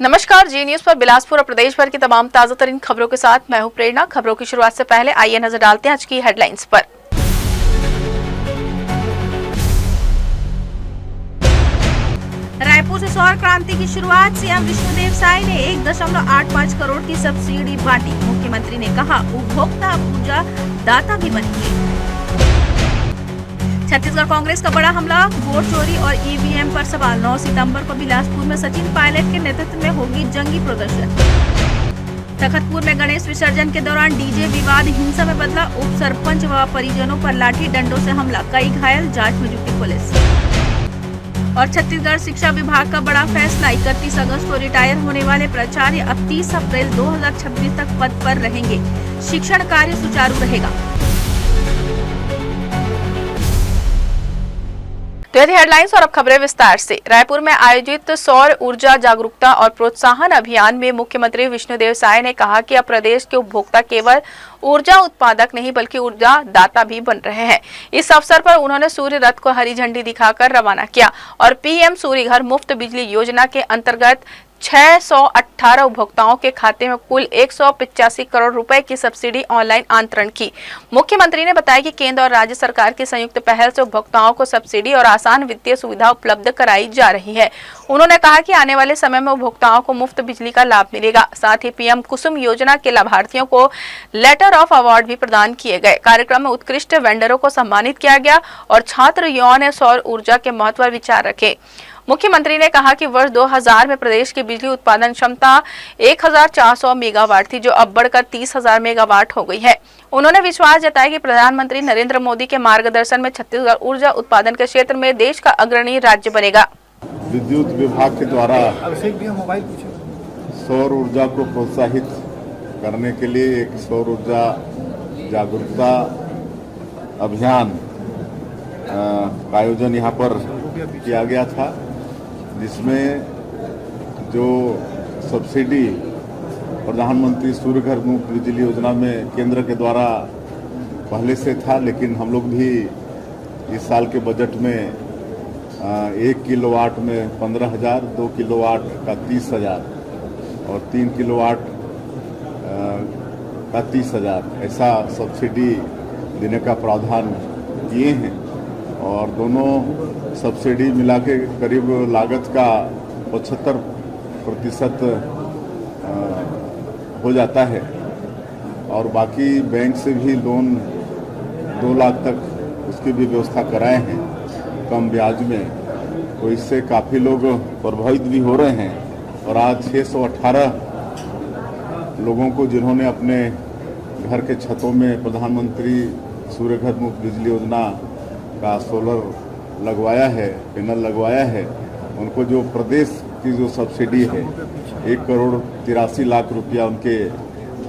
नमस्कार, जी न्यूज पर बिलासपुर और प्रदेश भर की तमाम ताजा तरीन खबरों के साथ मैं हूं प्रेरणा। खबरों की शुरुआत से पहले आइए नजर डालते हैं आज की हेडलाइंस पर। रायपुर से सौर क्रांति की शुरुआत, सीएम विष्णुदेव साय ने 1.85 करोड़ की सब्सिडी बांटी। मुख्यमंत्री ने कहा उपभोक्ता ऊर्जा दाता भी बनेंगे। छत्तीसगढ़ कांग्रेस का बड़ा हमला, वोट चोरी और ईवीएम पर सवाल। 9 सितंबर को बिलासपुर में सचिन पायलट के नेतृत्व में होगी जंगी प्रदर्शन। तखतपुर में गणेश विसर्जन के दौरान डीजे विवाद हिंसा में बदला, उप सरपंच व परिजनों पर लाठी डंडों से हमला, कई घायल, जांच में जुटी पुलिस। और छत्तीसगढ़ शिक्षा विभाग का बड़ा फैसला, 31 अगस्त को रिटायर होने वाले प्राचार्य अब 30 अप्रैल 2026 तक पद पर रहेंगे। शिक्षण कार्य सुचारू रहेगा। तो यदि हेडलाइंस और अब खबरें विस्तार से। रायपुर में आयोजित सौर ऊर्जा जागरूकता और प्रोत्साहन अभियान में मुख्यमंत्री विष्णुदेव साय ने कहा कि अब प्रदेश के उपभोक्ता केवल ऊर्जा उत्पादक नहीं बल्कि ऊर्जा दाता भी बन रहे हैं। इस अवसर पर उन्होंने सूर्य रथ को हरी झंडी दिखाकर रवाना किया और पीएम सूर्य घर मुफ्त बिजली योजना के अंतर्गत 618 उपभोक्ताओं के खाते में कुल 185 करोड़ रुपए की सब्सिडी ऑनलाइन अंतरण की। मुख्यमंत्री ने बताया कि केंद्र और राज्य सरकार की संयुक्त पहल से उपभोक्ताओं को सब्सिडी और आसान वित्तीय सुविधा उपलब्ध कराई जा रही है। उन्होंने कहा कि आने वाले समय में उपभोक्ताओं को मुफ्त बिजली का लाभ मिलेगा। साथ ही पीएम कुसुम योजना के लाभार्थियों को लेटर ऑफ अवार्ड भी प्रदान किए गए। कार्यक्रम में उत्कृष्ट वेंडरों को सम्मानित किया गया और छात्र युवाओं ने सौर ऊर्जा के महत्व पर विचार रखे। मुख्यमंत्री ने कहा कि वर्ष 2000 में प्रदेश की बिजली उत्पादन क्षमता 1400 मेगावाट थी, जो अब बढ़कर 30,000 मेगावाट हो गई है। उन्होंने विश्वास जताया कि प्रधानमंत्री नरेंद्र मोदी के मार्गदर्शन में छत्तीसगढ़ ऊर्जा उत्पादन के क्षेत्र में देश का अग्रणी राज्य बनेगा। विद्युत विभाग के द्वारा सौर ऊर्जा को प्रोत्साहित करने के लिए एक सौर ऊर्जा जागरूकता अभियान का आयोजन यहाँ पर किया गया था, जिसमें जो सब्सिडी प्रधानमंत्री सूर्य घर मुफ्त बिजली योजना में केंद्र के द्वारा पहले से था, लेकिन हम लोग भी इस साल के बजट में 1 किलोवाट में 15,000, 2 किलोवाट का 30,000 और 3 किलोवाट का 30,000 ऐसा सब्सिडी देने का प्रावधान किए हैं। और दोनों सब्सिडी मिला के करीब लागत का 75% हो जाता है और बाकी बैंक से भी लोन 2 लाख तक उसकी भी व्यवस्था कराए हैं कम ब्याज में। तो इससे काफ़ी लोग प्रभावित भी हो रहे हैं और आज 618 लोगों को जिन्होंने अपने घर के छतों में प्रधानमंत्री सूर्य घर मुफ्त बिजली योजना का सोलर लगवाया है, पैनल लगवाया है, उनको जो प्रदेश की जो सब्सिडी है 1,83 लाख रुपया उनके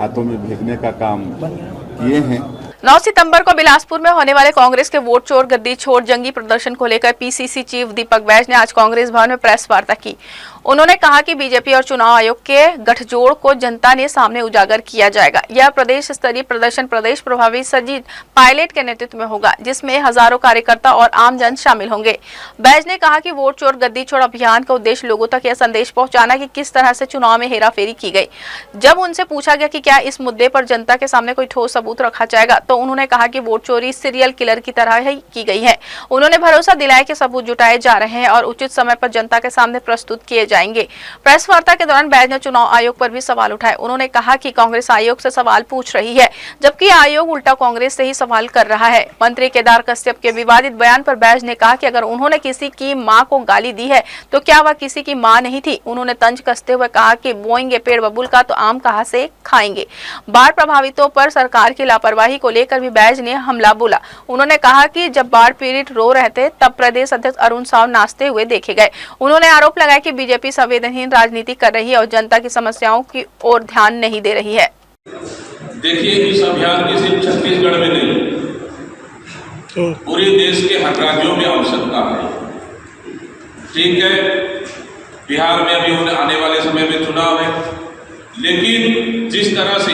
हाथों में भेजने का काम किए हैं। 9 सितंबर को बिलासपुर में होने वाले कांग्रेस के वोट चोर गद्दी छोड़ जंगी प्रदर्शन को लेकर पीसीसी चीफ दीपक बैज ने आज कांग्रेस भवन में प्रेस वार्ता की। उन्होंने कहा कि बीजेपी और चुनाव आयोग के गठजोड़ को जनता ने सामने उजागर किया जाएगा। यह प्रदेश स्तरीय प्रदर्शन प्रदेश प्रभारी सचिन पायलट के नेतृत्व में होगा, जिसमें हजारों कार्यकर्ता और आमजन शामिल होंगे। बैज ने कहा कि वोट चोर गद्दी छोड़ अभियान का उद्देश्य लोगों तक यह संदेश पहुंचाना कि किस तरह से चुनाव में हेराफेरी की गई। जब उनसे पूछा गया कि क्या इस मुद्दे पर जनता के सामने कोई ठोस सबूत रखा जाएगा, तो उन्होंने कहा कि वोट चोरी सीरियल किलर की तरह ही की गई है। उन्होंने भरोसा दिलाया कि सबूत जुटाए जा रहे हैं और उचित समय पर जनता के सामने प्रस्तुत किए जाएंगे। प्रेस वार्ता के दौरान बैज ने चुनाव आयोग पर भी सवाल उठाए। उन्होंने कहा कि कांग्रेस आयोग से सवाल पूछ रही है, जबकि आयोग उल्टा कांग्रेस से ही सवाल कर रहा है। मंत्री केदार कश्यप के विवादित बयान पर बैज ने कहा कि अगर उन्होंने किसी की मां को गाली दी है तो क्या वह किसी की मां नहीं थी। उन्होंने तंज कसते हुए कहा कि बोएंगे पेड़ बबूल का तो आम कहां से खाएंगे। बाढ़ प्रभावितों पर सरकार की लापरवाही को लेकर भी बैज ने हमला बोला। उन्होंने कहा कि जब बाढ़ पीड़ित रो रहे थे तब प्रदेश अध्यक्ष अरुण साव नाचते हुए देखे गए। उन्होंने आरोप लगाया कि बीजेपी संवेदनहीन राजनीति कर रही है और जनता की समस्याओं की ओर ध्यान नहीं दे रही है। देखिए, इस अभियान की सिर्फ छत्तीसगढ़ में नहीं, पूरे देश के हर राज्यों में आवश्यकता है। ठीक है, बिहार में अभी आने वाले समय में चुनाव है, लेकिन जिस तरह से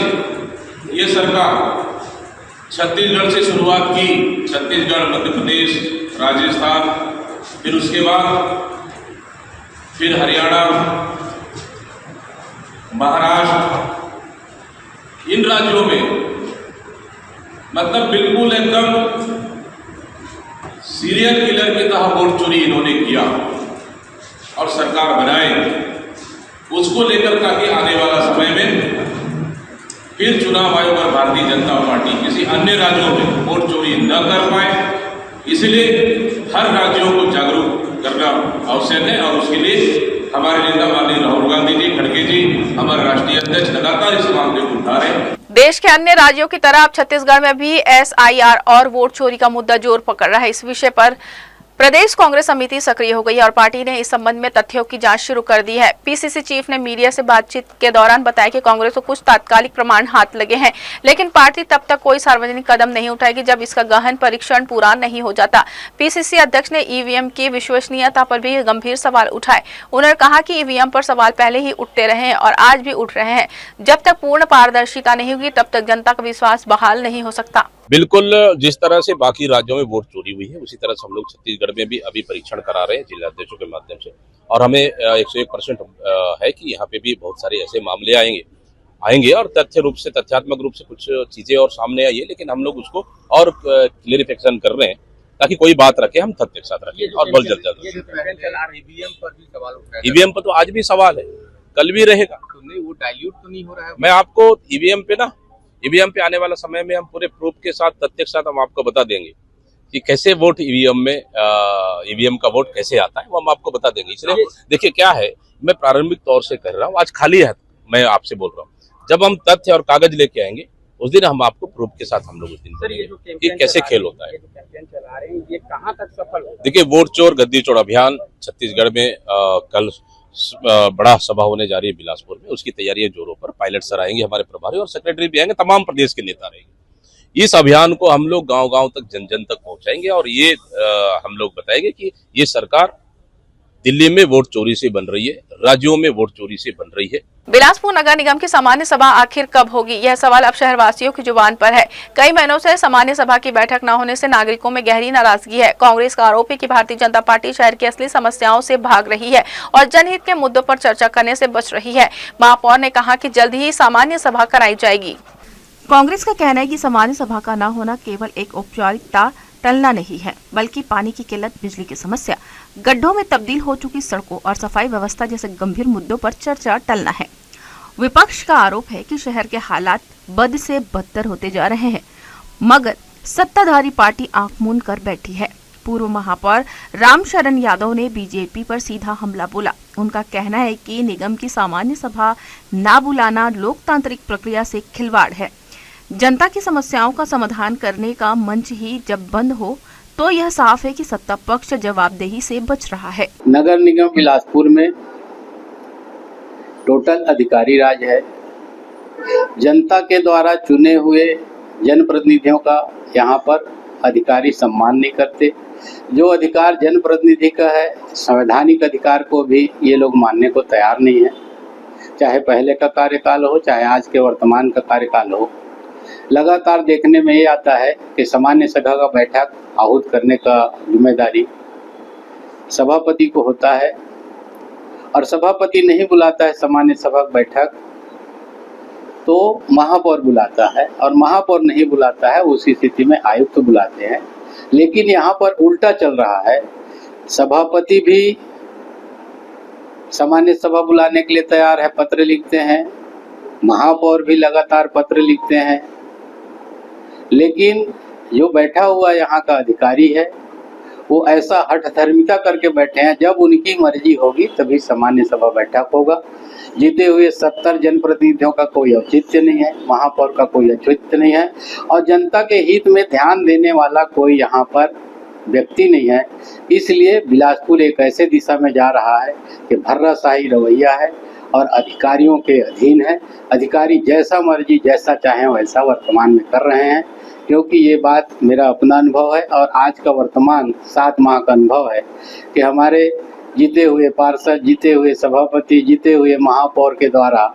ये सरकार छत्तीसगढ़ से शुरुआत की, छत्तीसगढ़, मध्य प्रदेश, राजस्थान, फिर उसके बाद फिर हरियाणा, महाराष्ट्र, इन राज्यों में मतलब बिल्कुल एकदम सीरियल किलर की तरह वोट चोरी इन्होंने किया और सरकार बनाए। उसको लेकर ताकि आने वाला समय में फिर चुनाव आयोग और भारतीय जनता पार्टी किसी अन्य राज्यों में वोट चोरी न कर पाए, इसलिए हर राज्यों को जागरूक करना आवश्यक है। और उसके लिए हमारे नेता माननीय राहुल गांधी जी, खड़गे जी, हमारे राष्ट्रीय अध्यक्ष लगातार इस मामले को उठा रहे हैं। देश के अन्य राज्यों की तरह अब छत्तीसगढ़ में भी SIR और वोट चोरी का मुद्दा जोर पकड़ रहा है। इस विषय पर प्रदेश कांग्रेस समिति सक्रिय हो गई है और पार्टी ने इस संबंध में तथ्यों की जांच शुरू कर दी है। PCC चीफ ने मीडिया से बातचीत के दौरान बताया कि कांग्रेस को कुछ तात्कालिक प्रमाण हाथ लगे हैं, लेकिन पार्टी तब तक कोई सार्वजनिक कदम नहीं उठाएगी जब इसका गहन परीक्षण पूरा नहीं हो जाता। PCC अध्यक्ष ने EVM की विश्वसनीयता पर भी गंभीर सवाल उठाए। उन्होंने कहा कि EVM पर सवाल पहले ही उठते रहे हैं और आज भी उठ रहे हैं। जब तक पूर्ण पारदर्शिता नहीं होगी तब तक जनता का विश्वास बहाल नहीं हो सकता। बिल्कुल, जिस तरह से बाकी राज्यों में वोट चोरी हुई है उसी तरह से हम लोग छत्तीसगढ़ में भी अभी परीक्षण करा रहे हैं जिला अध्यक्षों के माध्यम से, और हमें 101% है कि यहाँ पे भी बहुत सारे ऐसे मामले आएंगे और तथ्यात्मक रूप से कुछ चीजें और सामने आई है, लेकिन हम लोग उसको और क्लियरिफिकेशन कर रहे हैं ताकि कोई बात रखे हम तथ्य के साथ रखें और बहुत जल्द EVM पर तो आज भी सवाल है, कल भी रहेगा। वो डाइल्यूट तो नहीं हो रहा है? मैं आपको EVM पे आने वाला समय में हम पूरे प्रूफ के साथ, तथ्य के साथ हम आपको बता देंगे कि कैसे वोट EVM का वोट कैसे आता है, वो हम आपको बता देंगे। इसलिए देखिए क्या है, मैं प्रारंभिक तौर से कह रहा हूँ, आज खाली है, मैं आपसे बोल रहा हूँ, जब हम तथ्य और कागज लेके आएंगे उस दिन हम आपको प्रूफ के साथ हम लोग उस दिन करेंगे कि कैसे खेल होता है। चला रहे हैं, ये कहाँ तक सफल हो? देखिए, वोट चोर गद्दी चोर अभियान छत्तीसगढ़ में कल बड़ा सभा होने जा रही है बिलासपुर में, उसकी तैयारियां जोरों पर। पायलट सर आएंगे, हमारे प्रभारी और सेक्रेटरी भी आएंगे, तमाम प्रदेश के नेता रहेंगे। इस अभियान को हम लोग गांव-गांव तक, जन-जन तक पहुंचाएंगे और ये हम लोग बताएंगे कि ये सरकार दिल्ली में वोट चोरी से बन रही है, राज्यों में वोट चोरी से बन रही है। बिलासपुर नगर निगम की सामान्य सभा आखिर कब होगी, यह सवाल अब शहरवासियों की जुबान पर है। कई महीनों से सामान्य सभा की बैठक न होने से नागरिकों में गहरी नाराजगी है। कांग्रेस का आरोप है कि भारतीय जनता पार्टी शहर की असली समस्याओं से भाग रही है और जनहित के मुद्दों पर चर्चा करने से बच रही है। महापौर ने कहा कि जल्द ही सामान्य सभा कराई जाएगी। कांग्रेस का कहना है कि सामान्य सभा का न होना केवल एक औपचारिकता टलना नहीं है, बल्कि पानी की किल्लत, बिजली की समस्या, गड्ढों में तब्दील हो चुकी सड़कों और सफाई व्यवस्था जैसे गंभीर मुद्दों पर चर्चा टलना है। विपक्ष का आरोप है कि शहर के हालात बद से बदतर होते जा रहे हैं, मगर सत्ताधारी पार्टी आंख मूंद कर बैठी है। पूर्व महापौर रामशरण यादव ने बीजेपी पर सीधा हमला बोला। उनका कहना है कि निगम की सामान्य सभा ना बुलाना लोकतांत्रिक प्रक्रिया से खिलवाड़ है। जनता की समस्याओं का समाधान करने का मंच ही जब बंद हो तो यह साफ है कि सत्ता पक्ष जवाबदेही से बच रहा है। नगर निगम बिलासपुर में टोटल अधिकारी राज है। जनता के द्वारा चुने हुए जनप्रतिनिधियों का यहाँ पर अधिकारी सम्मान नहीं करते। जो अधिकार जनप्रतिनिधि का है, संवैधानिक अधिकार को भी ये लोग मानने को तैयार नहीं है। चाहे पहले का कार्यकाल हो, चाहे आज के वर्तमान का कार्यकाल हो, लगातार देखने में ये आता है कि सामान्य सभा का बैठक आहूत करने का जिम्मेदारी सभापति को होता है और सभापति नहीं बुलाता है सामान्य सभा बैठक तो महापौर बुलाता है, और महापौर नहीं बुलाता है उसी स्थिति में आयुक्त तो बुलाते हैं। लेकिन यहाँ पर उल्टा चल रहा है, सभापति भी सामान्य सभा बुलाने के लिए तैयार है, पत्र लिखते हैं, महापौर भी लगातार पत्र लिखते हैं, लेकिन जो बैठा हुआ यहाँ का अधिकारी है वो ऐसा हठधर्मिता करके बैठे हैं, जब उनकी मर्जी होगी तभी सामान्य सभा बैठक होगा। जीते हुए 70 जनप्रतिनिधियों का कोई औचित्य नहीं है, महापौर का कोई औचित्य नहीं है और जनता के हित में ध्यान देने वाला कोई यहाँ पर व्यक्ति नहीं है। इसलिए बिलासपुर एक ऐसे दिशा में जा रहा है कि भर्राशाही रवैया है और अधिकारियों के अधीन है। अधिकारी जैसा मर्जी जैसा चाहें वैसा वर्तमान में कर रहे हैं, क्योंकि ये बात मेरा अपना अनुभव है और आज का वर्तमान 7 माह का अनुभव है कि हमारे जीते हुए पार्षद, जीते हुए सभापति, जीते हुए महापौर के द्वारा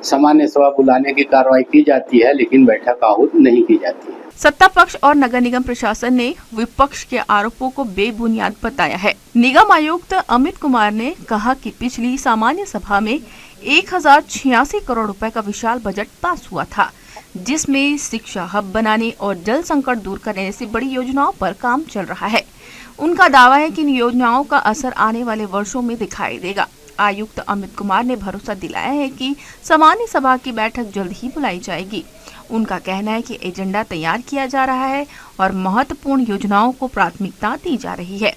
सामान्य सभा बुलाने की कार्रवाई की जाती है, लेकिन बैठक आहूत नहीं की जाती है। सत्ता पक्ष और नगर निगम प्रशासन ने विपक्ष के आरोपों को बेबुनियाद बताया है। निगम आयुक्त अमित कुमार ने कहा कि पिछली सामान्य सभा में 1086 करोड़ रुपए का विशाल बजट पास हुआ था, जिसमें शिक्षा हब बनाने और जल संकट दूर करने जैसी बड़ी योजनाओं पर काम चल रहा है। उनका दावा है कि इन योजनाओं का असर आने वाले वर्षों में दिखाई देगा। आयुक्त अमित कुमार ने भरोसा दिलाया है कि सामान्य सभा की बैठक जल्द ही बुलाई जाएगी। उनका कहना है कि एजेंडा तैयार किया जा रहा है और महत्वपूर्ण योजनाओं को प्राथमिकता दी जा रही है।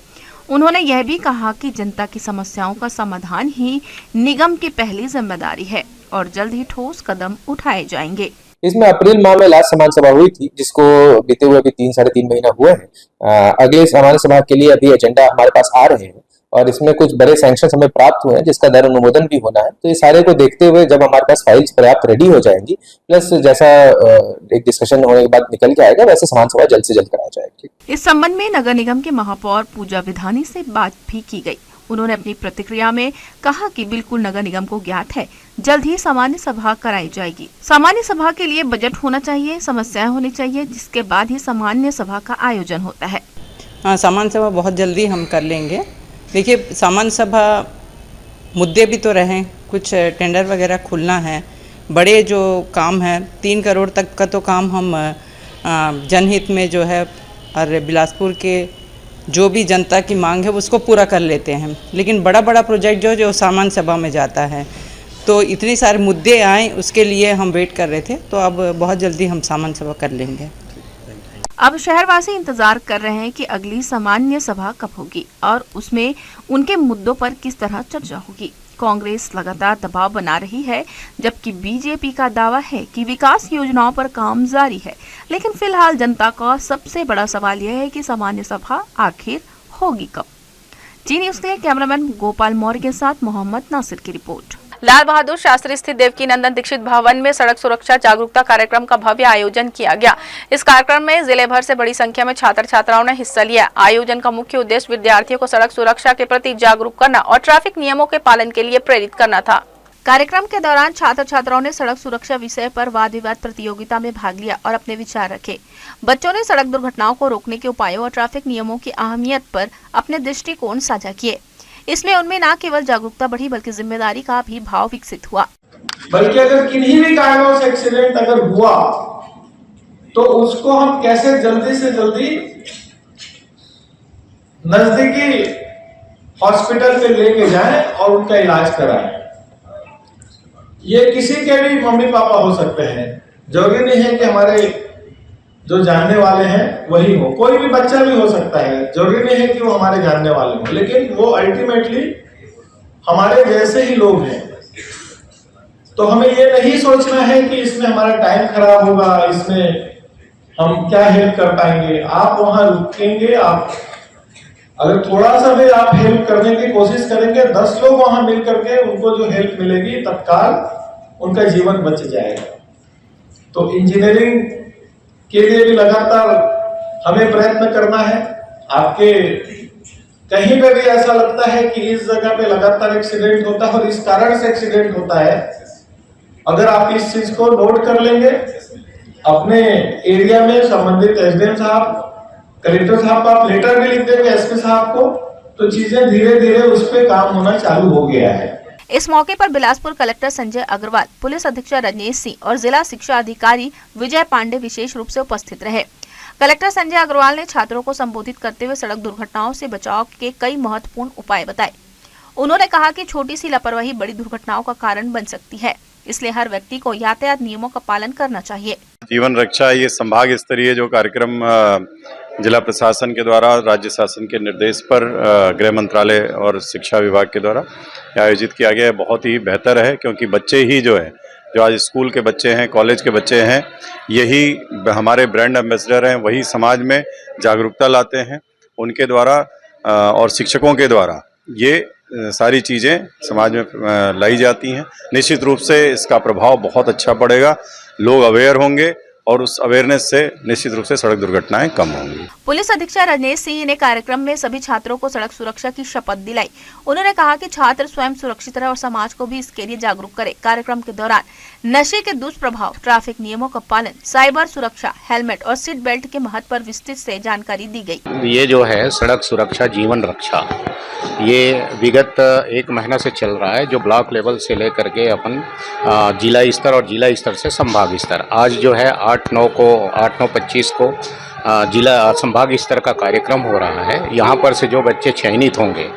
उन्होंने यह भी कहा कि जनता की समस्याओं का समाधान ही निगम की पहली जिम्मेदारी है और जल्द ही ठोस कदम उठाए जाएंगे। इसमें अप्रैल माह में लास्ट सामान्य सभा हुई थी, जिसको बीते हुए अभी 3-3.5 महीना हुए हैं। अगले सामान्य सभा के लिए अभी एजेंडा हमारे पास आ रहे हैं और इसमें कुछ बड़े सैंक्शन हमें प्राप्त हुए हैं, जिसका दर अनुमोदन भी होना है। तो ये सारे को देखते हुए जब हमारे पास फाइल्स पर्याप्त रेडी हो जाएंगी, प्लस जैसा एक डिस्कशन होने के बाद निकल के आएगा, वैसे सामान्य सभा जल्द से जल्द कराया जाएगी। इस संबंध में नगर निगम के महापौर पूजा विधानी से बात भी की गई। उन्होंने अपनी प्रतिक्रिया में कहा कि बिल्कुल नगर निगम को ज्ञात है, जल्द ही सामान्य सभा कराई जाएगी। सामान्य सभा के लिए बजट होना चाहिए, समस्याएं होनी चाहिए, जिसके बाद ही सामान्य सभा का आयोजन होता है। हाँ, सामान्य सभा बहुत जल्दी हम कर लेंगे। देखिए, सामान्य सभा मुद्दे भी तो रहें, कुछ टेंडर वगैरह खुलना है, बड़े जो काम है 3 करोड़ तक का तो काम हम जनहित में जो है और बिलासपुर के जो भी जनता की मांग है उसको पूरा कर लेते हैं। लेकिन बड़ा प्रोजेक्ट जो सामान्य सभा में जाता है, तो इतने सारे मुद्दे आए, उसके लिए हम वेट कर रहे थे। तो अब बहुत जल्दी हम सामान्य सभा कर लेंगे। अब शहरवासी इंतजार कर रहे हैं कि अगली सामान्य सभा कब होगी और उसमें उनके मुद्दों पर किस तरह चर्चा होगी। कांग्रेस लगातार दबाव बना रही है, जबकि बीजेपी का दावा है कि विकास योजनाओं पर काम जारी है। लेकिन फिलहाल जनता का सबसे बड़ा सवाल यह है कि सामान्य सभा आखिर होगी कब। जी न्यूज़ के लिए कैमरामैन गोपाल मौर्य के साथ मोहम्मद नासिर की रिपोर्ट। लाल बहादुर शास्त्री स्थित देवकी नंदन दीक्षित भवन में सड़क सुरक्षा जागरूकता कार्यक्रम का भव्य आयोजन किया गया। इस कार्यक्रम में जिले भर से बड़ी संख्या में छात्र छात्राओं ने हिस्सा लिया। आयोजन का मुख्य उद्देश्य विद्यार्थियों को सड़क सुरक्षा के प्रति जागरूक करना और ट्रैफिक नियमों के पालन के लिए प्रेरित करना था। कार्यक्रम के दौरान छात्र छात्राओं ने सड़क सुरक्षा विषय पर वाद विवाद प्रतियोगिता में भाग लिया और अपने विचार रखे। बच्चों ने सड़क दुर्घटनाओं को रोकने के उपायों और ट्रैफिक नियमों की अहमियत पर अपने दृष्टिकोण साझा किए। इसमें उनमें न केवल जागरूकता बढ़ी, बल्कि जिम्मेदारी का भी भाव विकसित हुआ। बल्कि अगर किन्हीं भी कारणों से एक्सीडेंट अगर हुआ तो उसको हम कैसे जल्दी से जल्दी नजदीकी हॉस्पिटल पे लेके जाएं और उनका इलाज कराएं। ये किसी के भी मम्मी पापा हो सकते हैं, जरूरी नहीं है कि हमारे जो जानने वाले हैं वही हो, कोई भी बच्चा भी हो सकता है, जरूरी नहीं है कि वो हमारे जानने वाले हो, लेकिन वो अल्टीमेटली हमारे जैसे ही लोग हैं। तो हमें ये नहीं सोचना है कि इसमें हमारा टाइम खराब होगा, इसमें हम क्या हेल्प कर पाएंगे। आप वहां रुकेंगे, आप अगर थोड़ा सा भी आप हेल्प करने की कोशिश करेंगे, 10 लोग वहां मिल करके उनको जो हेल्प मिलेगी तत्काल उनका जीवन बच जाएगा। तो इंजीनियरिंग के लिए भी लगातार हमें प्रयत्न करना है। आपके कहीं पे भी ऐसा लगता है कि इस जगह पे लगातार एक्सीडेंट होता है और इस कारण से एक्सीडेंट होता है, अगर आप इस चीज को नोट कर लेंगे, अपने एरिया में संबंधित एसडीएम साहब, कलेक्टर साहब को आप लेटर भी लिख देंगे, एसपी साहब को, तो चीजें धीरे धीरे उस पर काम होना चालू हो गया है। इस मौके पर बिलासपुर कलेक्टर संजय अग्रवाल, पुलिस अधीक्षक रजनीश सिंह और जिला शिक्षा अधिकारी विजय पांडे विशेष रूप से उपस्थित रहे। कलेक्टर संजय अग्रवाल ने छात्रों को संबोधित करते हुए सड़क दुर्घटनाओं से बचाव के कई महत्वपूर्ण उपाय बताए। उन्होंने कहा कि छोटी सी लापरवाही बड़ी दुर्घटनाओं का कारण बन सकती है, इसलिए हर व्यक्ति को यातायात नियमों का पालन करना चाहिए। जीवन रक्षा ये संभाग स्तरीय जो कार्यक्रम जिला प्रशासन के द्वारा, राज्य शासन के निर्देश पर गृह मंत्रालय और शिक्षा विभाग के द्वारा आयोजित किया गया है, बहुत ही बेहतर है। क्योंकि बच्चे ही जो आज स्कूल के बच्चे हैं, कॉलेज के बच्चे हैं, यही हमारे ब्रांड एम्बेसडर हैं, वही समाज में जागरूकता लाते हैं। उनके द्वारा और शिक्षकों के द्वारा ये सारी चीज़ें समाज में लाई जाती हैं। निश्चित रूप से इसका प्रभाव बहुत अच्छा पड़ेगा, लोग अवेयर होंगे और उस अवेयरनेस से निश्चित रूप से सड़क दुर्घटनाएं कम होंगी। पुलिस अधीक्षक रजनीश सिंह ने कार्यक्रम में सभी छात्रों को सड़क सुरक्षा की शपथ दिलाई। उन्होंने कहा कि छात्र स्वयं सुरक्षित रहे और समाज को भी इसके लिए जागरूक करे। कार्यक्रम के दौरान नशे के दुष्प्रभाव, ट्रैफिक नियमों का पालन, साइबर सुरक्षा, हेलमेट और सीट बेल्ट के महत्व पर विस्तृत से जानकारी दी गई। ये जो है सड़क सुरक्षा जीवन रक्षा, ये विगत 1 महीना से चल रहा है, जो ब्लॉक लेवल से लेकर के अपन जिला स्तर और जिला स्तर से संभाग स्तर, आज जो है 8/9/25 को जिला संभाग स्तर का कार्यक्रम हो रहा है। यहाँ पर से जो बच्चे चयनित होंगे,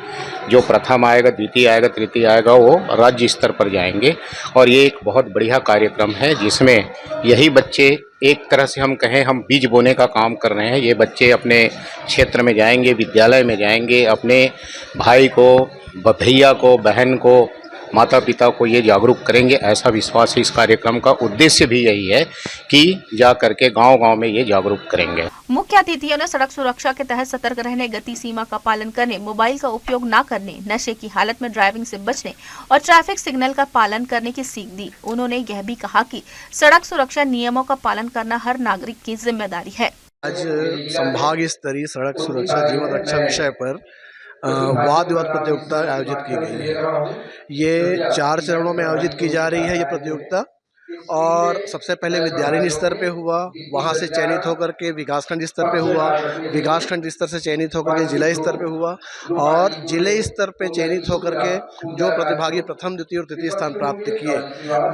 जो प्रथम आएगा, द्वितीय आएगा, तृतीय आएगा, वो राज्य स्तर पर जाएंगे। और ये एक बहुत बढ़िया कार्यक्रम है जिसमें यही बच्चे, एक तरह से हम कहें, हम बीज बोने का काम कर रहे हैं। ये बच्चे अपने क्षेत्र में जाएंगे, विद्यालय में जाएंगे, अपने भाई को, भैया को, बहन को, माता पिता को ये जागरूक करेंगे। ऐसा विश्वास है। इस कार्यक्रम का उद्देश्य भी यही है कि जा करके गांव-गांव में ये जागरूक करेंगे। मुख्य अतिथियों ने सड़क सुरक्षा के तहत सतर्क रहने, गति सीमा का पालन करने, मोबाइल का उपयोग न करने, नशे की हालत में ड्राइविंग से बचने और ट्रैफिक सिग्नल का पालन करने की सीख दी। उन्होंने यह भी कहा कि सड़क सुरक्षा नियमों का पालन करना हर नागरिक की जिम्मेदारी है। आज संभाग स्तरीय सड़क सुरक्षा जीवन रक्षा विषय पर वाद विवाद प्रतियोगिता आयोजित की गई है। ये 4 चरणों में आयोजित की जा रही है ये प्रतियोगिता। और सबसे पहले विद्यालय स्तर पे हुआ, वहाँ से चयनित होकर के विकासखंड स्तर पे हुआ, विकासखंड स्तर से चयनित होकर के जिला स्तर पे हुआ, और जिले स्तर पे चयनित होकर के जो प्रतिभागी प्रथम, द्वितीय और तृतीय स्थान प्राप्त किए,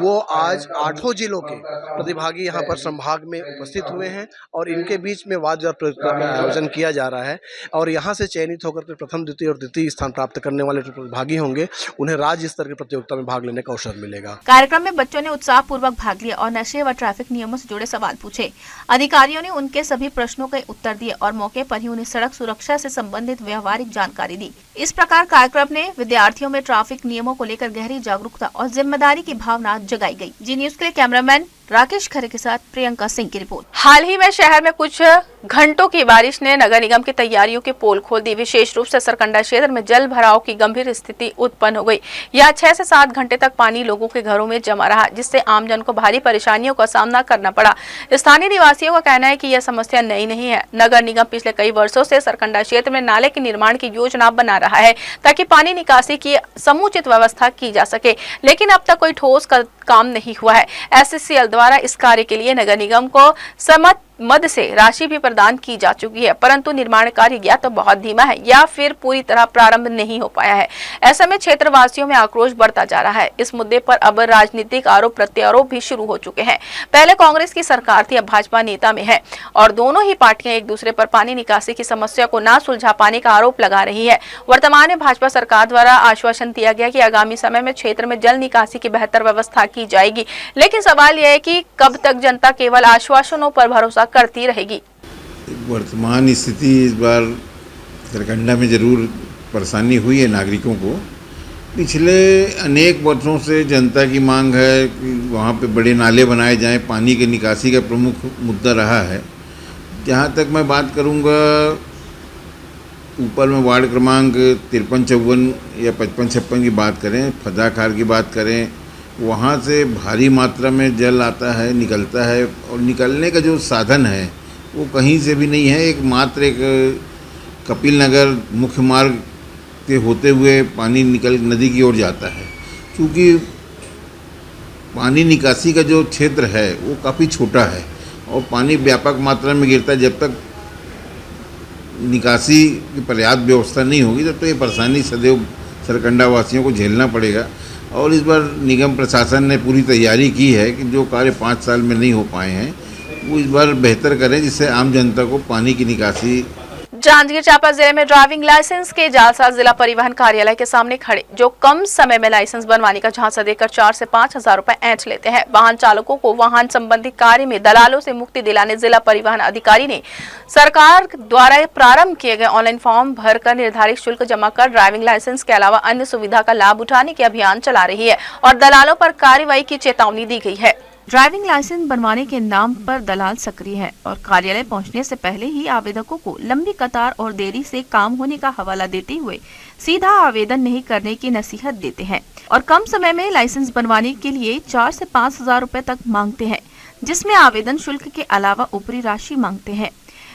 वो आज 8 जिलों के प्रतिभागी यहाँ पर संभाग में उपस्थित हुए हैं और इनके बीच में वाद विवाद प्रतियोगिता का आयोजन किया जा रहा है। और यहाँ से चयनित होकर के प्रथम, द्वितीय और तृतीय स्थान प्राप्त करने वाले जो प्रतिभागी होंगे, उन्हें राज्य स्तर की प्रतियोगिता में भाग लेने का अवसर मिलेगा। कार्यक्रम में बच्चों ने उत्साहपूर्वक भाग लिया और नशे व ट्रैफिक नियमों से जुड़े सवाल पूछे। अधिकारियों ने उनके सभी प्रश्नों के उत्तर दिए और मौके पर ही उन्हें सड़क सुरक्षा से संबंधित व्यवहारिक जानकारी दी। इस प्रकार कार्यक्रम ने विद्यार्थियों में ट्रैफिक नियमों को लेकर गहरी जागरूकता और जिम्मेदारी की भावना जगाई गई। जी न्यूज के लिए कैमरामैन राकेश खरे के साथ प्रियंका सिंह की रिपोर्ट। हाल ही में शहर में कुछ घंटों की बारिश ने नगर निगम की तैयारियों की पोल खोल दी। विशेष रूप से सरकंडा क्षेत्र में जल भराव की गंभीर स्थिति उत्पन्न हो गई। यहाँ 6 से 7 घंटे तक पानी लोगों के घरों में जमा रहा, जिससे आमजन को भारी परेशानियों का सामना करना पड़ा। स्थानीय निवासियों का कहना है कि यह समस्या नई नहीं है। नगर निगम पिछले कई वर्षों से सरकंडा क्षेत्र में नाले के निर्माण की योजना बना रहा है ताकि पानी निकासी की समुचित व्यवस्था की जा सके, लेकिन अब तक कोई ठोस काम नहीं हुआ है। एससीएल द्वारा इस कार्य के लिए नगर निगम को समत मद से राशि भी प्रदान की जा चुकी है, परंतु निर्माण कार्य या तो बहुत धीमा है या फिर पूरी तरह प्रारंभ नहीं हो पाया है। ऐसे में क्षेत्रवासियों में आक्रोश बढ़ता जा रहा है। इस मुद्दे पर अब राजनीतिक आरोप प्रत्यारोप भी शुरू हो चुके हैं। पहले कांग्रेस की सरकार थी, अब भाजपा नेता में है और दोनों ही पार्टियां एक दूसरे पर पानी निकासी की समस्या को ना सुलझा पाने का आरोप लगा रही है। वर्तमान में भाजपा सरकार द्वारा आश्वासन दिया गया कि आगामी समय में क्षेत्र में जल निकासी की बेहतर व्यवस्था की जाएगी, लेकिन सवाल यह है कि कब तक जनता केवल आश्वासनों पर भरोसा करती रहेगी। वर्तमान स्थिति इस बार सरकंडा में जरूर परेशानी हुई है नागरिकों को। पिछले अनेक वर्षों से जनता की मांग है कि वहाँ पे बड़े नाले बनाए जाएं, पानी की निकासी का प्रमुख मुद्दा रहा है। जहाँ तक मैं बात करूँगा, ऊपर में वार्ड क्रमांक 53-54 या 55-56 की बात करें, फजाखार की बात करें, वहाँ से भारी मात्रा में जल आता है, निकलता है और निकलने का जो साधन है वो कहीं से भी नहीं है। एक मात्र एक कपिल नगर मुख्य मार्ग के होते हुए पानी निकल नदी की ओर जाता है। क्योंकि पानी निकासी का जो क्षेत्र है वो काफ़ी छोटा है और पानी व्यापक मात्रा में गिरता है। जब तक निकासी की पर्याप्त व्यवस्था नहीं होगी तब तो ये परेशानी सदैव सरकंडा वासियों को झेलना पड़ेगा। और इस बार निगम प्रशासन ने पूरी तैयारी की है कि जो कार्य 5 साल में नहीं हो पाए हैं वो इस बार बेहतर करें, जिससे आम जनता को पानी की निकासी। जांजगीर चांपा जिले में ड्राइविंग लाइसेंस के जालसाज जिला परिवहन कार्यालय के सामने खड़े जो कम समय में लाइसेंस बनवाने का झांसा देकर 4 से 5 हजार रुपए ऐंठ लेते हैं। वाहन चालकों को वाहन संबंधी कार्य में दलालों से मुक्ति दिलाने जिला परिवहन अधिकारी ने सरकार द्वारा प्रारंभ किए गए ऑनलाइन फॉर्म भरकर निर्धारित शुल्क जमा कर ड्राइविंग लाइसेंस के अलावा अन्य सुविधा का लाभ उठाने के अभियान चला रही है और दलालों पर कार्रवाई की चेतावनी दी गई है। ड्राइविंग लाइसेंस बनवाने के नाम पर दलाल सक्रिय है और कार्यालय पहुंचने से पहले ही आवेदकों को लंबी कतार और देरी से काम होने का हवाला देते हुए सीधा आवेदन नहीं करने की नसीहत देते हैं और कम समय में लाइसेंस बनवाने के लिए 4 से 5 हजार रुपए तक मांगते हैं। जिसमें आवेदन शुल्क के अलावा ऊपरी राशि मांगते हैं।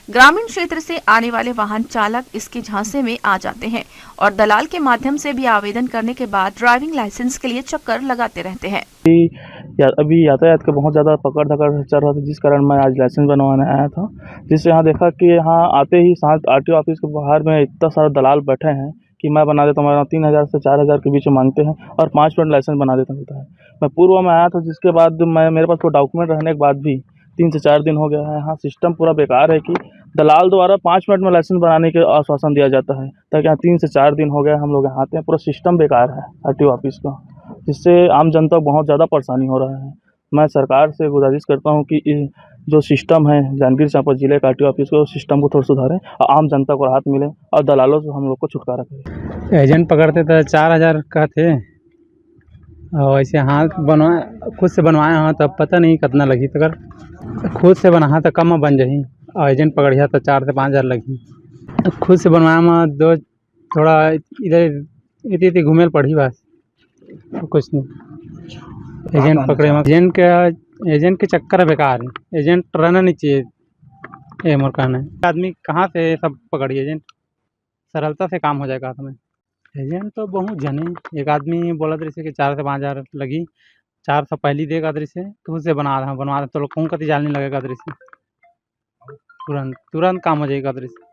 ग्रामीण क्षेत्र से आने वाले वाहन चालक इसके झांसे में आ जाते हैं और दलाल के माध्यम से भी आवेदन करने के बाद ड्राइविंग लाइसेंस के लिए चक्कर लगाते रहते हैं। अभी यातायात का बहुत ज़्यादा पकड़ धकड़ चल रहा था, जिस कारण मैं आज लाइसेंस बनवाने आया था। जिससे यहाँ देखा कि यहाँ आते ही साथ आरटीओ ऑफिस के बाहर में इतना सारा दलाल बैठे हैं कि मैं बना देता हूँ। 3000 से 4000 के बीच में मांगते हैं और 5 मिनट लाइसेंस बना देता हूँ। मैं पूर्व में आया था, जिसके बाद मेरे पास कोई डॉक्यूमेंट रहने के बाद भी 3 से 4 दिन हो गया है। यहाँ सिस्टम पूरा बेकार है कि दलाल द्वारा 5 मिनट में लाइसेंस बनाने के आश्वासन दिया जाता है, ताकि यहाँ 3 से 4 दिन हो गया हम लोग यहाँ आते हैं। पूरा सिस्टम बेकार है आरटीओ ऑफिस का, जिससे आम जनता को बहुत ज़्यादा परेशानी हो रहा है। मैं सरकार से गुजारिश करता हूँ कि जो सिस्टम है जांजगीर चांपा जिले का आरटीओ ऑफिस को, सिस्टम को थोड़ा सुधारें और आम जनता को राहत मिले और दलालों से हम लोग को छुटकारा करें। एजेंट पकड़ते तो 4000 का थे और ऐसे हाथ बनवाए खुद से बनवाए हाँ तब पता नहीं कितना लगी। तो अगर खुद से बना तो कम बन जाही और एजेंट पकड़िया तो 4 से 5000 लगी। खुद से बनवाया में दो थोड़ा इधर इतनी घूमेल पड़ी बस, कुछ नहीं। एजेंट पकड़े एजेंट के चक्कर बेकार है, एजेंट रहना नहीं चाहिए। ये मोर कहना है। आदमी कहाँ से सब पकड़ी एजेंट, सरलता से काम हो जाएगा हाथ में। एजेंट तो बहुत जने, एक आदमी बोला दृश्य कि 4 से 5000 लगी, 400 पहली देगा दृश्य खुद से बनवा तो लोग कहीं जाल नहीं लगेगा दृश्य, तुरंत काम हो जाएगा दृश्य।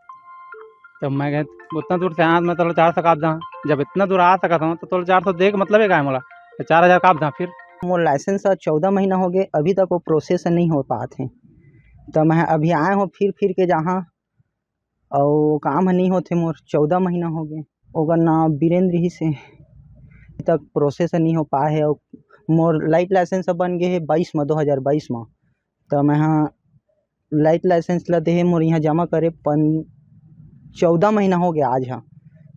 तब मैं कह उतना दूर से आया मैं तो 400 काप दा, जब इतना दूर आ सका था तो 400 देख मतलब है क्या मोला 4000 काप दा। फिर मोर लाइसेंस 14 महीना हो गए, अभी तक वो प्रोसेस नहीं हो पाते। तो मैं अभी आए हूँ फिर के जहाँ और काम नहीं होते। मोर 14 महीना हो गए ओकर ना वीरेंद्र ही से तक प्रोसेस नहीं हो पाए है। और मोर लाइट लाइसेंस बन गए है 2022 में। तो मैं यहाँ लाइट लाइसेंस लदे है मोर यहाँ जमा करे 14 महीना हो गया आज। हाँ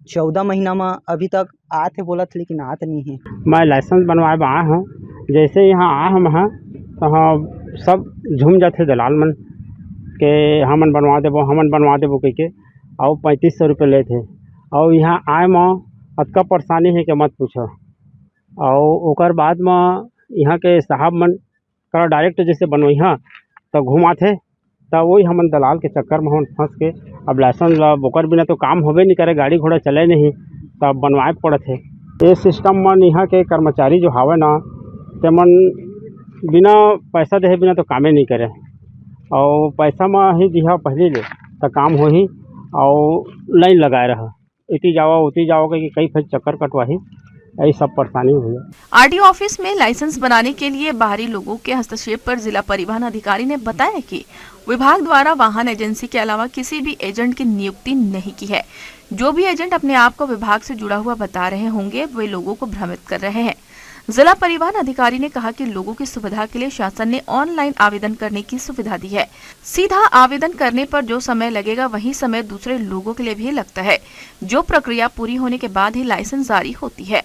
14 महीना में अभी तक आते बोला था लेकिन आते नहीं है। मैं लाइसेंस बनवाए आया हूँ, जैसे यहाँ आया हम हाँ तो हाँ सब झूम जाते दलाल मन के हमन बनवा देबो कह के और 3500 रुपये लेते। और यहाँ आए में अतका परेशानी है कि मत पूछो। और ओकर बाद में यहाँ के साहब मन का डायरेक्ट जैसे बनवैहा तो घुमाते, तो वही हमन दलाल के चक्कर में हम फंस के अब लाइसेंस ओकर बिना तो काम होबे नहीं करे, गाड़ी घोड़ा चले नहीं, तब बनवाए पड़त है। ये सिस्टम मन यहाँ के कर्मचारी जो हावे ना ते मन बिना पैसा दे बिना तो कामे नहीं करे, और पैसा में ही दिहा पहले ले तो काम हो ही और लाइन लगाए रहा, इती जाओ कि कई फिर चक्कर कटवाही, यही सब परेशानी हुई। आरटीओ ऑफिस में लाइसेंस बनाने के लिए बाहरी लोगों के हस्तक्षेप पर जिला परिवहन अधिकारी ने बताया कि विभाग द्वारा वाहन एजेंसी के अलावा किसी भी एजेंट की नियुक्ति नहीं की है। जो भी एजेंट अपने आप को विभाग से जुड़ा हुआ बता रहे होंगे वे लोगों को भ्रमित कर रहे हैं। जिला परिवहन अधिकारी ने कहा कि लोगों की सुविधा के लिए शासन ने ऑनलाइन आवेदन करने की सुविधा दी है। सीधा आवेदन करने पर जो समय लगेगा वही समय दूसरे लोगों के लिए भी लगता है, जो प्रक्रिया पूरी होने के बाद ही लाइसेंस जारी होती है।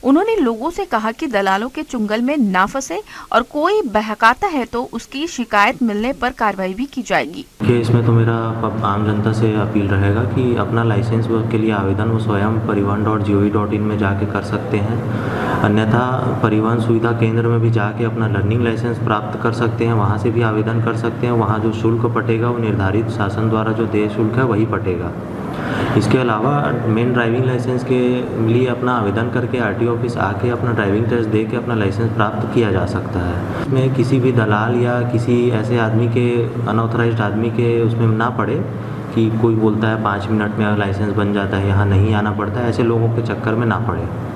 उन्होंने लोगों से कहा कि दलालों के चुंगल में ना फंसे और कोई बहकाता है तो उसकी शिकायत मिलने पर कार्रवाई भी की जाएगी। इसमें तो मेरा आम जनता से अपील रहेगा कि अपना लाइसेंस के लिए आवेदन वो स्वयं परिवहन.gov.in में जाके कर सकते हैं, अन्यथा परिवहन सुविधा केंद्र में भी जाके अपना लर्निंग लाइसेंस प्राप्त कर सकते हैं, वहाँ से भी आवेदन कर सकते हैं। वहाँ जो शुल्क पटेगा वो निर्धारित शासन द्वारा जो देय शुल्क है वही पटेगा। इसके अलावा मेन ड्राइविंग लाइसेंस के लिए अपना आवेदन करके आरटीओ ऑफिस आके अपना ड्राइविंग टेस्ट दे के अपना लाइसेंस प्राप्त किया जा सकता है। इसमें किसी भी दलाल या किसी ऐसे आदमी के अनऑथराइज्ड आदमी के उसमें ना पड़े कि कोई बोलता है 5 मिनट में लाइसेंस बन जाता है, यहाँ नहीं आना पड़ता है, ऐसे लोगों के चक्कर में ना पड़े।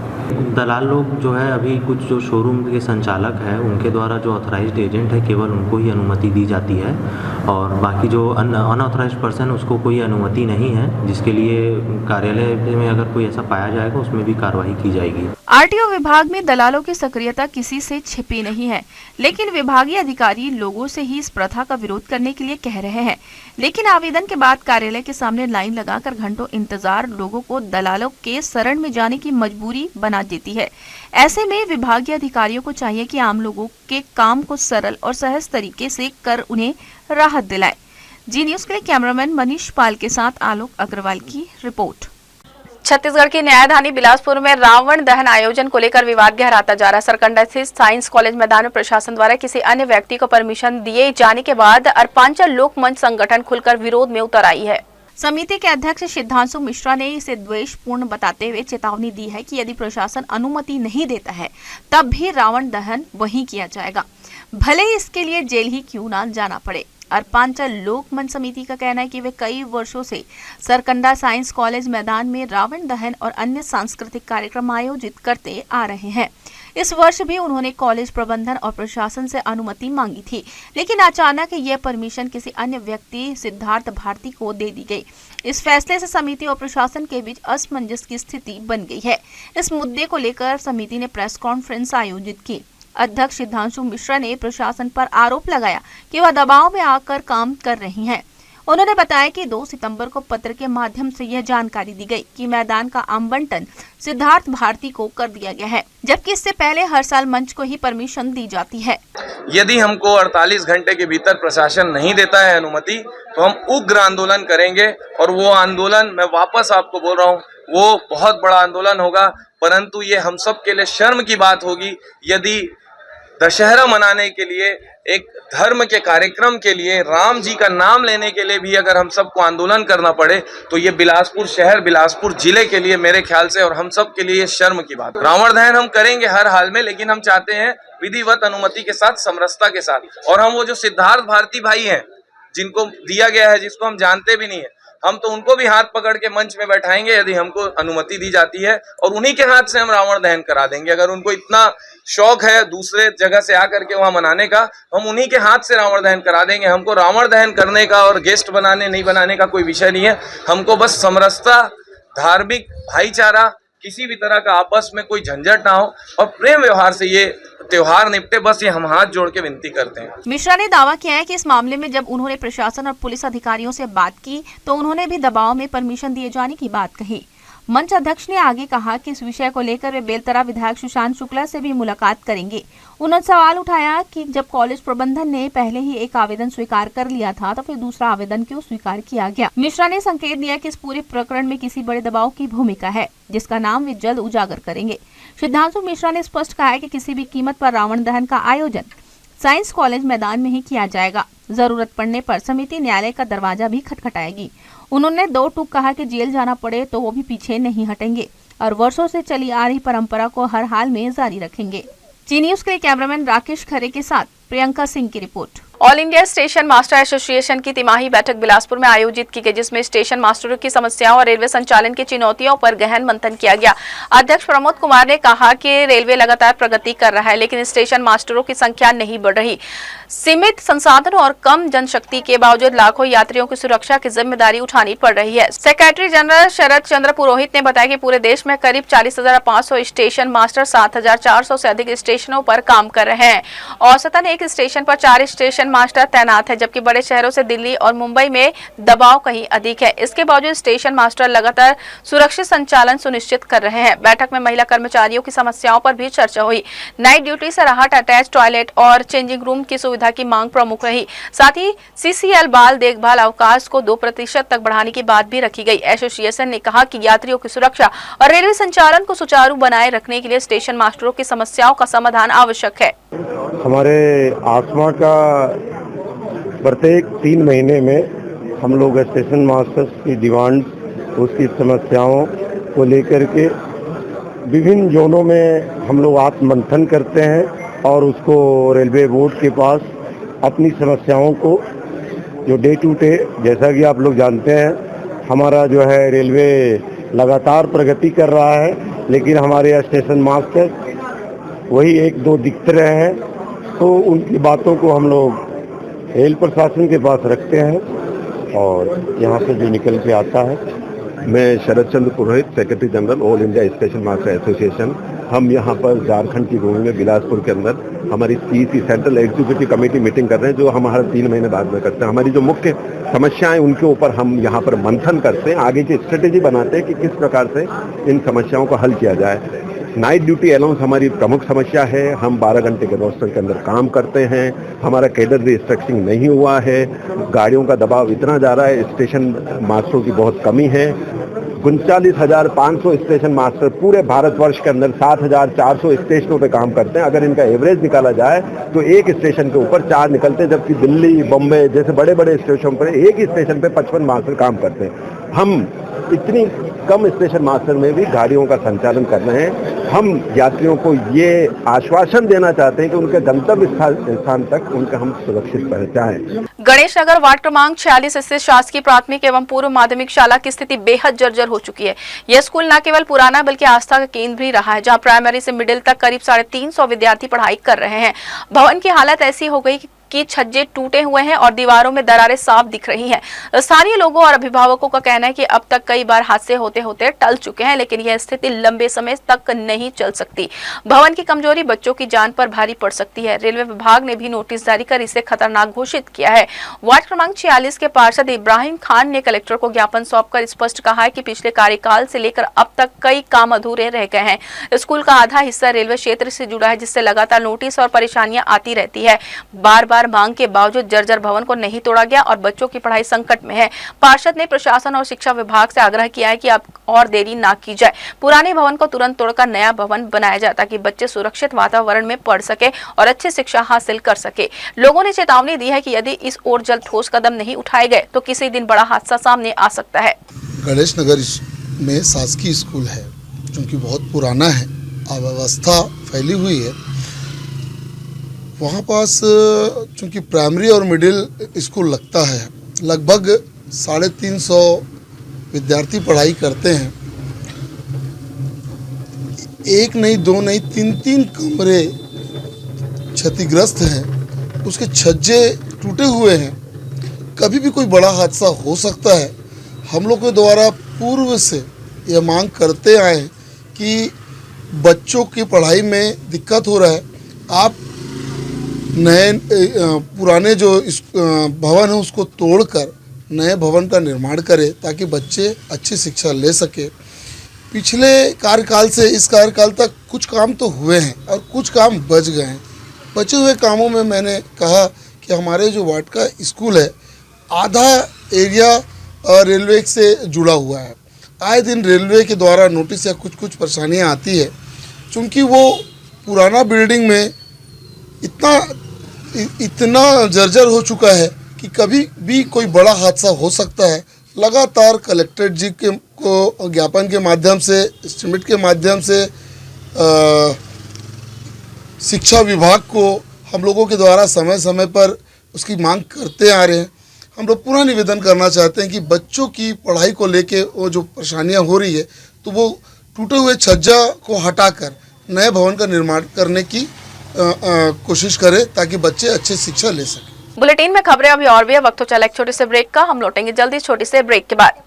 दलाल लोग जो है अभी कुछ जो शोरूम के संचालक है उनके द्वारा जो ऑथराइज्ड एजेंट है केवल उनको ही अनुमति दी जाती है, और बाकी जो अनऑथराइज्ड पर्सन उसको कोई अनुमति नहीं है, जिसके लिए कार्यालय में अगर कोई ऐसा पाया जाएगा उसमें भी कार्रवाई की जाएगी। आरटीओ विभाग में दलालों की सक्रियता किसी से छिपी नहीं है, लेकिन विभागीय अधिकारी लोगों से ही इस प्रथा का विरोध करने के लिए कह रहे हैं। लेकिन आवेदन के बाद कार्यालय के सामने लाइन लगाकर घंटों इंतजार लोगों को दलालों के शरण में जाने की मजबूरी बना देती है। ऐसे में विभागीय अधिकारियों को चाहिए कि आम लोगों के काम को सरल और सहज तरीके से कर उन्हें राहत दिलाए। जी न्यूज़ के लिए कैमरामैन मनीष पाल के साथ आलोक अग्रवाल की रिपोर्ट। छत्तीसगढ़ की न्यायधानी बिलासपुर में रावण दहन आयोजन को लेकर विवाद गहराता जा रहा है। सरकंडा स्थित साइंस कॉलेज मैदान में प्रशासन द्वारा किसी अन्य व्यक्ति को परमिशन दिए जाने के बाद अर्पांचल लोक मंच संगठन खुलकर विरोध में उतर आई है। समिति के अध्यक्ष सिद्धांशु मिश्रा ने इसे द्वेषपूर्ण बताते हुए चेतावनी दी है कि यदि प्रशासन अनुमति नहीं देता है तब भी रावण दहन वहीं किया जाएगा, भले ही इसके लिए जेल ही क्यों न जाना पड़े। अर्पांचल लोक मंच समिति का कहना है कि वे कई वर्षों से सरकंडा साइंस कॉलेज मैदान में रावण दहन और अन्य सांस्कृतिक कार्यक्रम आयोजित करते आ रहे हैं। इस वर्ष भी उन्होंने कॉलेज प्रबंधन और प्रशासन से अनुमति मांगी थी, लेकिन अचानक यह परमिशन किसी अन्य व्यक्ति सिद्धार्थ भारती को दे दी गई। इस फैसले से समिति और प्रशासन के बीच असमंजस की स्थिति बन गई है। इस मुद्दे को लेकर समिति ने प्रेस कॉन्फ्रेंस आयोजित की। अध्यक्ष सिद्धांशु मिश्रा ने प्रशासन पर आरोप लगाया कि वह दबाव में आकर काम कर रही हैं। उन्होंने बताया कि 2 सितंबर को पत्र के माध्यम से यह जानकारी दी गई कि मैदान का आवंटन सिद्धार्थ भारती को कर दिया गया है, जबकि इससे पहले हर साल मंच को ही परमिशन दी जाती है। यदि हमको 48 घंटे के भीतर प्रशासन नहीं देता है अनुमति तो हम उग्र आंदोलन करेंगे, और वो आंदोलन मैं वापस आपको बोल रहा हूँ वो बहुत बड़ा आंदोलन होगा। परंतु ये हम सब के लिए शर्म की बात होगी यदि दशहरा मनाने के लिए, एक धर्म के कार्यक्रम के लिए, राम जी का नाम लेने के लिए भी अगर हम सबको आंदोलन करना पड़े तो ये बिलासपुर शहर, बिलासपुर जिले के लिए मेरे ख्याल से और हम सब के लिए शर्म की बात। रावण दहन हम करेंगे हर हाल में, लेकिन हम चाहते हैं विधिवत अनुमति के साथ, समरसता के साथ। और हम वो जो सिद्धार्थ भारती भाई हैं जिनको दिया गया है, जिसको हम जानते भी नहीं है, हम तो उनको भी हाथ पकड़ के मंच में बैठाएंगे यदि हमको अनुमति दी जाती है, और उन्हीं के हाथ से हम रावण दहन करा देंगे। अगर उनको इतना शौक है दूसरे जगह से आकर के वहां मनाने का, हम उन्हीं के हाथ से रावण दहन करा देंगे। हमको रावण दहन करने का और गेस्ट बनाने नहीं बनाने का कोई विषय नहीं है। हमको बस समरसता, धार्मिक भाईचारा, किसी भी तरह का आपस में कोई झंझट ना हो और प्रेम व्यवहार से ये त्योहार निपटे, बस ये हम हाथ जोड़ के विनती करते हैं। मिश्रा ने दावा किया है कि इस मामले में जब उन्होंने प्रशासन और पुलिस अधिकारियों से बात की तो उन्होंने भी दबाव में परमिशन दिए जाने की बात कही। मंच अध्यक्ष ने आगे कहा कि इस विषय को लेकर वे बेलतरा विधायक सुशांत शुक्ला से भी मुलाकात करेंगे। उन्होंने सवाल उठाया कि जब कॉलेज प्रबंधन ने पहले ही एक आवेदन स्वीकार कर लिया था तो फिर दूसरा आवेदन क्यों स्वीकार किया गया। मिश्रा ने संकेत दिया कि इस पूरे प्रकरण में किसी बड़े दबाव की भूमिका है, जिसका नाम वे जल्द उजागर करेंगे। सिद्धांशु मिश्रा ने स्पष्ट कहा है कि किसी भी कीमत पर रावण दहन का आयोजन साइंस कॉलेज मैदान में ही किया जाएगा। जरूरत पड़ने पर समिति न्यायालय का दरवाजा भी खटखटाएगी। उन्होंने 2 टूक कहा कि जेल जाना पड़े तो वो भी पीछे नहीं हटेंगे और वर्षों से चली आ रही परंपरा को हर हाल में जारी रखेंगे। जी न्यूज के कैमरामैन राकेश खरे के साथ प्रियंका सिंह की report. All India station master association की तिमाही बैठक बिलासपुर में आयोजित की गई, जिसमें स्टेशन मास्टरों की समस्याओं और रेलवे संचालन की चुनौतियों पर गहन मंथन किया गया। अध्यक्ष प्रमोद कुमार ने कहा कि रेलवे लगातार प्रगति कर रहा है, लेकिन स्टेशन मास्टरों की संख्या नहीं बढ़ रही। सीमित संसाधनों और कम जनशक्ति के बावजूद लाखों यात्रियों की सुरक्षा की जिम्मेदारी उठानी पड़ रही है। सेक्रेटरी जनरल शरद चंद्र पुरोहित ने बताया कि पूरे देश में करीब 40,500 स्टेशन मास्टर 7,400 से अधिक स्टेशनों पर काम कर रहे हैं। औसतन एक स्टेशन पर 4 स्टेशन मास्टर तैनात है, जबकि बड़े शहरों से दिल्ली और मुंबई में दबाव कहीं अधिक है। इसके बावजूद स्टेशन मास्टर लगातार सुरक्षित संचालन सुनिश्चित कर रहे हैं। बैठक में महिला कर्मचारियों की समस्याओं पर भी चर्चा हुई। नाइट ड्यूटी से राहत, अटैच टॉयलेट और चेंजिंग रूम की सुविधा की मांग प्रमुख रही। साथ ही CCL बाल देखभाल अवकाश को 2% तक बढ़ाने की बात भी रखी गई। एसोसिएशन ने कहा कि यात्रियों की सुरक्षा और रेलवे संचालन को सुचारू बनाए रखने के लिए स्टेशन मास्टरों की समस्याओं का समाधान आवश्यक है। हमारे आसमा का प्रत्येक 3 महीने में हम लोग स्टेशन मास्टर्स की डिमांड, उसकी समस्याओं को लेकर के विभिन्न जोनों में हम लोग आत्ममंथन करते हैं और उसको रेलवे बोर्ड के पास अपनी समस्याओं को जो डे टू डे, जैसा कि आप लोग जानते हैं हमारा जो है रेलवे लगातार प्रगति कर रहा है, लेकिन हमारे स्टेशन मास्टर वही 1-2 दिखते रहे हैं, तो उनकी बातों को हम लोग रेल प्रशासन के पास रखते हैं और यहाँ से जो निकल के आता है। मैं Sharad Chandra Purohit, secretary general all India station master association. हम यहाँ पर झारखंड की भूमि में बिलासपुर के अंदर हमारी CEC central executive committee meeting कर रहे हैं, जो हम हर 3 महीने बाद में करते हैं। हमारी जो मुख्य समस्याएं उनके ऊपर हम यहाँ पर मंथन करते हैं, आगे की स्ट्रेटेजी बनाते हैं कि किस प्रकार से इन समस्याओं को हल किया जाए। नाइट ड्यूटी अलाउंस हमारी प्रमुख समस्या है। हम 12 घंटे के रोस्टर के अंदर काम करते हैं, हमारा कैडर रिस्ट्रक्चरिंग नहीं हुआ है, गाड़ियों का दबाव इतना जा रहा है, स्टेशन मास्टरों की बहुत कमी है। 39,500 स्टेशन मास्टर पूरे भारतवर्ष के अंदर 7,400 स्टेशनों पे काम करते हैं। अगर इनका एवरेज निकाला जाए तो एक स्टेशन के ऊपर 4 निकलते हैं, जबकि दिल्ली, बम्बई जैसे बड़े बड़े स्टेशन पर एक ही स्टेशन पे 55 मास्टर काम करते हैं। हम इतनी कम स्टेशन मास्टर में भी गाड़ियों का संचालन कर रहे हैं। हम यात्रियों को ये आश्वासन देना चाहते हैं कि उनके गंतव्य स्थान तक उनका हम सुरक्षित पहुंचाएं। गणेश नगर वार्ड क्रमांक 46 स्थित शासकीय प्राथमिक एवं पूर्व माध्यमिक शाला की स्थिति बेहद जर्जर हो चुकी है। यह स्कूल न केवल पुराना बल्कि आस्था का केंद्र भी रहा है, जहां प्राइमरी से मिडिल तक करीब 350 विद्यार्थी पढ़ाई कर रहे हैं। भवन की हालत ऐसी हो गई कि छज्जे टूटे हुए हैं और दीवारों में दरारें साफ दिख रही हैं। स्थानीय लोगों और अभिभावकों का कहना है कि अब तक कई बार हादसे होते होते टल चुके हैं, लेकिन यह स्थिति लंबे समय तक नहीं चल सकती। भवन की कमजोरी बच्चों की जान पर भारी पड़ सकती है। रेलवे विभाग ने भी नोटिस जारी कर इसे खतरनाक घोषित किया है। वार्ड क्रमांक 46 के पार्षद इब्राहिम खान ने कलेक्टर को ज्ञापन सौंपकर स्पष्ट कहा है कि पिछले कार्यकाल से लेकर अब तक कई काम अधूरे रह गए हैं। स्कूल का आधा हिस्सा रेलवे क्षेत्र से जुड़ा है, जिससे लगातार नोटिस और परेशानियां आती रहती है। बार बार मांग के बावजूद जर्जर भवन को नहीं तोड़ा गया और बच्चों की पढ़ाई संकट में है। पार्षद ने प्रशासन और शिक्षा विभाग से आग्रह किया है कि अब और देरी ना की जाए, पुराने भवन को तुरंत तोड़कर नया भवन बनाया जाए ताकि बच्चे सुरक्षित वातावरण में पढ़ सके और अच्छी शिक्षा हासिल कर सके। लोगों ने चेतावनी दी है कि यदि इस ओर जल्द ठोस कदम नहीं उठाए गए तो किसी दिन बड़ा हादसा सामने आ सकता है। गणेश नगर में शासकीय स्कूल है, क्योंकि बहुत पुराना है, अव्यवस्था फैली हुई है। वहाँ पास चूँकि प्राइमरी और मिडिल स्कूल लगता है, लगभग 350 विद्यार्थी पढ़ाई करते हैं। एक नहीं, दो नहीं, 3 कमरे क्षतिग्रस्त हैं, उसके छज्जे टूटे हुए हैं। कभी भी कोई बड़ा हादसा हो सकता है। हम लोग के द्वारा पूर्व से यह मांग करते आए कि बच्चों की पढ़ाई में दिक्कत हो रहा है, आप नए पुराने जो भवन है उसको तोड़कर नए भवन का निर्माण करें ताकि बच्चे अच्छी शिक्षा ले सके। पिछले कार्यकाल से इस कार्यकाल तक कुछ काम तो हुए हैं और कुछ काम बच गए हैं। बचे हुए कामों में मैंने कहा कि हमारे जो वार्ड का स्कूल है, आधा एरिया रेलवे से जुड़ा हुआ है। आए दिन रेलवे के द्वारा नोटिस या कुछ परेशानियाँ आती है, चूँकि वो पुराना बिल्डिंग में इतना जर्जर हो चुका है कि कभी भी कोई बड़ा हादसा हो सकता है। लगातार कलेक्टर जी को ज्ञापन के माध्यम से, एस्टीमेट के माध्यम से शिक्षा विभाग को हम लोगों के द्वारा समय समय पर उसकी मांग करते आ रहे हैं। हम लोग पूरा निवेदन करना चाहते हैं कि बच्चों की पढ़ाई को लेके वो जो परेशानियां हो रही है, तो वो टूटे हुए छज्जा को हटाकर नए भवन का निर्माण करने की कोशिश करें ताकि बच्चे अच्छी शिक्षा ले सकें। बुलेटिन में खबरें अभी और भी है, वक्त हो चला एक छोटे से ब्रेक का। हम लौटेंगे जल्दी छोटे से ब्रेक के बाद।